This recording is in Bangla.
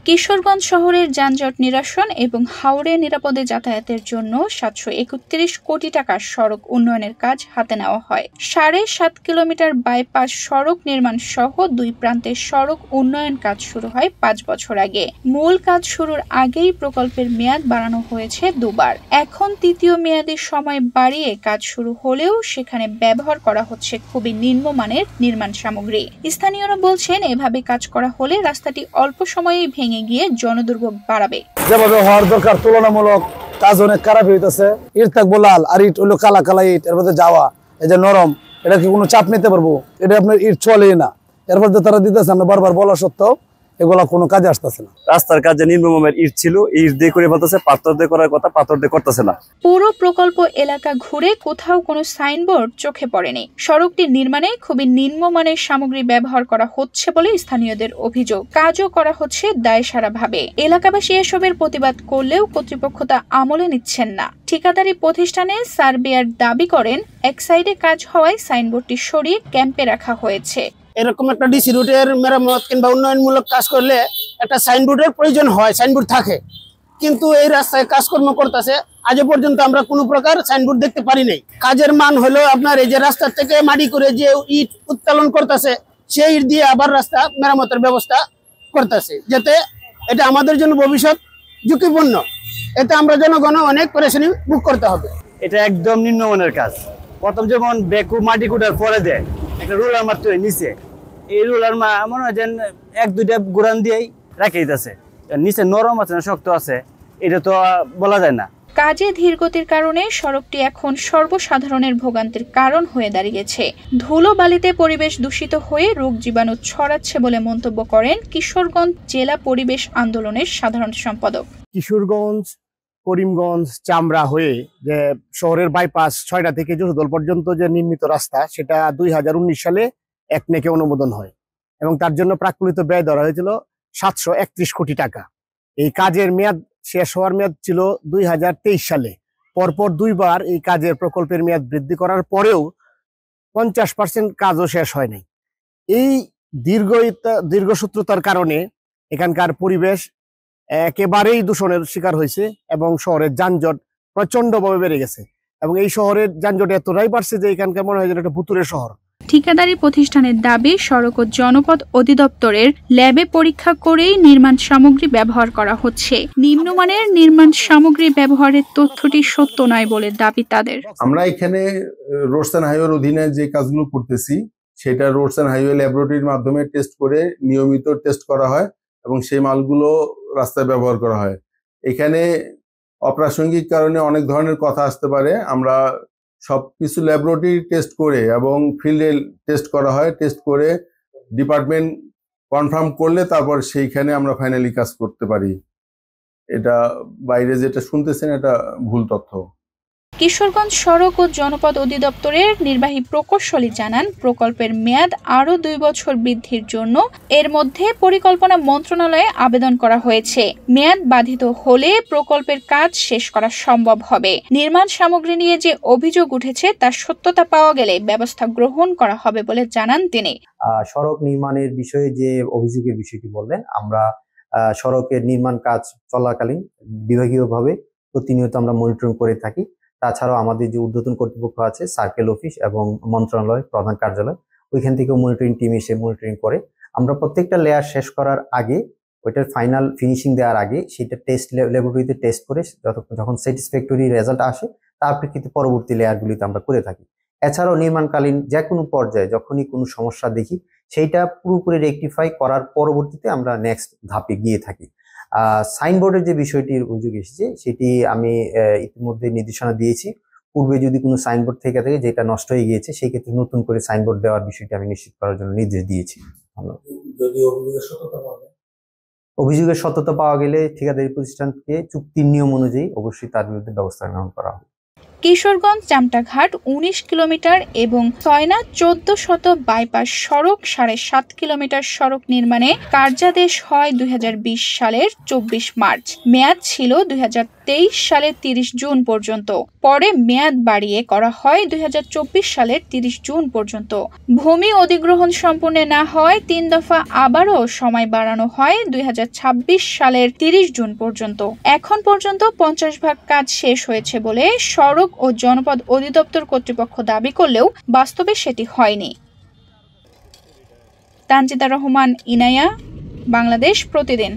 কিশোরগঞ্জ শহরের যানজট নিরসন এবং হাওরে নিরাপদে যাতায়াতের জন্য ৭৩১ কোটি টাকার সড়ক উন্নয়নের কাজ হাতে নেওয়া হয়। ৭.৫ কিলোমিটার বাইপাস সড়ক নির্মাণ সহ দুই প্রান্তের সড়ক উন্নয়ন কাজ শুরু হয় ৫ বছর আগে। মূল কাজ শুরুর আগেই প্রকল্পের মেয়াদ বাড়ানো হয়েছে দুবার। এখন তৃতীয় মেয়াদের সময় বাড়িয়ে কাজ শুরু হলেও সেখানে ব্যবহার করা হচ্ছে খুবই নিম্নমানের নির্মাণ সামগ্রী। স্থানীয়রা বলছেন, এভাবে কাজ করা হলে রাস্তাটি অল্প সময়েই ভেঙে গিয়ে জনদুর্ভোগ বাড়াবে। যেভাবে হওয়ার দরকার তুলনামূলক কাজ অনেক খারাপ হইতেছে। ইট থাকবো লাল আর ইট হলো কালা কালা ইট, এর মধ্যে যাওয়া এই যে নরম, এটা কি কোনো চাপ নিতে পারবো? এটা আপনার ইট চলেই না। এর মধ্যে তারা দিতেছে, আমরা বারবার বলা সত্ত্বেও এগুলা কোনো কাজে আসতেছে না। রাস্তার কাজে নিম্নমানের ইট ছিল, ইট দিয়ে করে বলতেছে, পাথর দিয়ে করার কথা, পাথর দিয়ে করতেছে না। পুরো প্রকল্প এলাকা ঘুরে কোথাও কোনো সাইনবোর্ড চোখে পড়েনি। সড়কটি নির্মাণে খুবই নিম্নমানের সামগ্রী ব্যবহার করা হচ্ছে বলে স্থানীয়দের অভিযোগ। কাজও করা হচ্ছে দায়সারাভাবে। এলাকাবাসী এসবের প্রতিবাদ করলেও কর্তৃপক্ষ তা আমলে নিচ্ছেন না। ঠিকাদারি প্রতিষ্ঠানে সার্ভেয়ার দাবি করেন, এক সাইডে কাজ হওয়ায় সাইনবোর্ডটি সরিয়ে ক্যাম্পে রাখা হয়েছে। এরকম একটা ডিসি রুটের মেরামত কিংবা উন্নয়নমূলক কাজ করলে একটা সাইনবোর্ডের প্রয়োজন হয়, সাইনবোর্ড থাকে, কিন্তু এই রাস্তায় কাজকর্ম করতেছে আজ পর্যন্ত আমরা কোনো প্রকার সাইনবোর্ড দেখতে পারি নাই। কাজের মান হলো আপনার এই যে রাস্তার থেকে মাটি করে যে ইট উত্তোলন করতেছে, সেই ইট দিয়ে আবার রাস্তা মেরামতের ব্যবস্থা করতেছে, যাতে এটা আমাদের জন্য ভবিষ্যৎ ঝুঁকিপূর্ণ। এতে আমরা জনগণ অনেক পরেশানি ভোগ করতে হবে। এটা একদম নিম্নমানের কাজ। প্রথম যেমন বেকু মাটি কুটার পরে দেয় একটা রোলার মারতে হয় নিচে, এই রোলার মনে হয় যেন এক দুইটা গোড়ান দিয়েই রাখে দিতেছে। নিচে নরম আছে না শক্ত আছে এটা তো বলা যায় না। কাজে ধীরগতির কারণে সড়কটি এখন সর্বসাধারণের ভোগান্তির কারণ হয়ে দাঁড়িয়েছে। ধুলো বালিতে পরিবেশ দূষিত হয়ে রোগ জীবাণু ছড়াচ্ছে বলে মন্তব্য করেন কিশোরগঞ্জ জেলা পরিবেশ আন্দোলনের সাধারণ সম্পাদক। কিশোরগঞ্জ, করিমগঞ্জ, চামড়া হয়ে যে শহরের বাইপাস ৬টা থেকে যশোদল পর্যন্ত যে নির্মিত রাস্তা, সেটা ২০১৯ সালে একনেকে অনুমোদন হয় এবং তার জন্য প্রাক্কলিত ব্যয় ধরা হয়েছিল ৭৩১ কোটি টাকা। এই কাজের মেয়াদ শেষ হওয়ার মেয়াদ ছিল ২০২৩ সালে। পরপর দুইবার এই কাজের প্রকল্পের মেয়াদ বৃদ্ধি করার পরেও ৫০% কাজও শেষ হয় নাই। এই দীর্ঘসূত্রতার কারণে এখানকার পরিবেশ একেবারেই দূষণের শিকার হয়েছে এবং শহরের যানজট প্রচন্ডভাবে বেড়ে গেছে এবং এই শহরের যানজট এতটাই বাড়ছে যে এখানকার মনে হয় যেন একটা ভুতুড়ে শহর। ঠিকাদারি প্রতিষ্ঠানের দাবি, সড়ক ও জনপথ অধিদপ্তরের ল্যাবে পরীক্ষা করেই নির্মাণ সামগ্রী ব্যবহার করা হচ্ছে। নিম্নমানের নির্মাণ সামগ্রী ব্যবহারের তথ্যটি সত্য নয় বলে দাবি তাদের। আমরা এখানে রোডস এন্ড হাইওয়ের অধীনে যে কাজগুলো করতেছি সেটা রোডস এন্ড হাইওয়ে ল্যাবরেটরির মাধ্যমে টেস্ট করে নিয়মিত টেস্ট করা হয় এবং সেই মালগুলো রাস্তায় ব্যবহার করা হয়। এখানে অপ্রাসঙ্গিক কারণে অনেক ধরনের কথা আসতে পারে। আমরা সবকিছু ল্যাবরেটরি টেস্ট করে এবং ফিল্ডে টেস্ট করা হয়, টেস্ট করে ডিপার্টমেন্ট কনফার্ম করলে তারপর সেইখানে আমরা ফাইনালি কাজ করতে পারি। এটা বাইরে যেটা শুনতেছেন এটা ভুল তথ্য। কিশোরগঞ্জ সড়ক ও জনপথ অধিদপ্তরের নির্বাহী প্রকৌশলী জানান, প্রকল্পের মেয়াদ আরও ২ বছর বৃদ্ধির জন্য এর মধ্যে পরিকল্পনা মন্ত্রণালয়ে আবেদন করা হয়েছে। মেয়াদ বাধিত হলে প্রকল্পের কাজ শেষ করা সম্ভব হবে। নির্মাণ সামগ্রী নিয়ে যে অভিযোগ উঠেছে তার সত্যতা পাওয়া গেলে ব্যবস্থা গ্রহণ করা হবে বলে জানান তিনি। সড়ক নির্মাণের বিষয়ে যে অভিযোগের বিষয়টি বললেন, আমরা সড়কের নির্মাণ কাজ চলাকালীন বিভাগীয়ভাবে প্রতিনিয়ত আমরা মনিটরিং করে থাকি। তাছাড়াও আমাদের যে ঊর্ধ্বতন কর্তৃপক্ষ আছে, সার্কেল অফিস এবং মন্ত্রণালয় প্রধান কার্যালয়, ওইখান থেকেও মনিটরিং টিম এসে মনিটরিং করে। আমরা প্রত্যেকটা লেয়ার শেষ করার আগে, ওইটার ফাইনাল ফিনিশিং দেওয়ার আগে সেটা টেস্ট ল্যাবরেটরিতে টেস্ট করে যখন স্যাটিসফ্যাক্টরি রেজাল্ট আসে তার প্রেক্ষিতে পরবর্তী লেয়ারগুলিতে আমরা করে থাকি। এছাড়াও নির্মাণকালীন যে কোনো পর্যায়ে যখনই কোনো সমস্যা দেখি সেইটা পুরোপুরি রেকটিফাই করার পরবর্তীতে আমরা নেক্সট ধাপে গিয়ে থাকি। সাইনবোর্ডের যে বিষয়টির অভিযোগ এসেছে সেটি আমি ইতিমধ্যে নির্দেশনা দিয়েছি। পূর্বে যদি কোনো সাইনবোর্ড থেকে থাকে যেটা নষ্ট হয়ে গিয়েছে, সেই ক্ষেত্রে নতুন করে সাইনবোর্ড দেওয়ার বিষয়টি আমি নিশ্চিত করার জন্য নির্দেশ দিয়েছি। অভিযোগের সত্যতা পাওয়া গেলে ঠিকাদারি প্রতিষ্ঠানকে চুক্তির নিয়ম অনুযায়ী অবশ্যই তার বিরুদ্ধে ব্যবস্থা গ্রহণ করা হবে। কিশোরগঞ্জ চামটাঘাট ১৯ কিলোমিটার এবং ৬.১৪ বাইপাস সড়ক ৭.৫ কিলোমিটার সড়ক নির্মাণে কার্যাদেশ হয় ২০২০ সালের ২৪ মার্চ। মেয়াদ ছিল ২০২৩ সালের 30 জুন পর্যন্ত। পরে মেয়াদ বাড়িয়ে করা হয় 2024 সালের 30 জুন পর্যন্ত। ভূমি অধিগ্রহণ সম্পূর্ণ না হয় 3 দফা আবারও সময় বাড়ানো হয় 2026 সালের 30 জুন পর্যন্ত। এখন পর্যন্ত 50 ভাগ কাজ শেষ হয়েছে বলে সড়ক ও জনপদ অধিদপ্তর কর্তৃপক্ষ দাবি করলেও বাস্তবে সেটি হয়নি। তানজিদা রহমান, ইনায়া, বাংলাদেশ প্রতিদিন।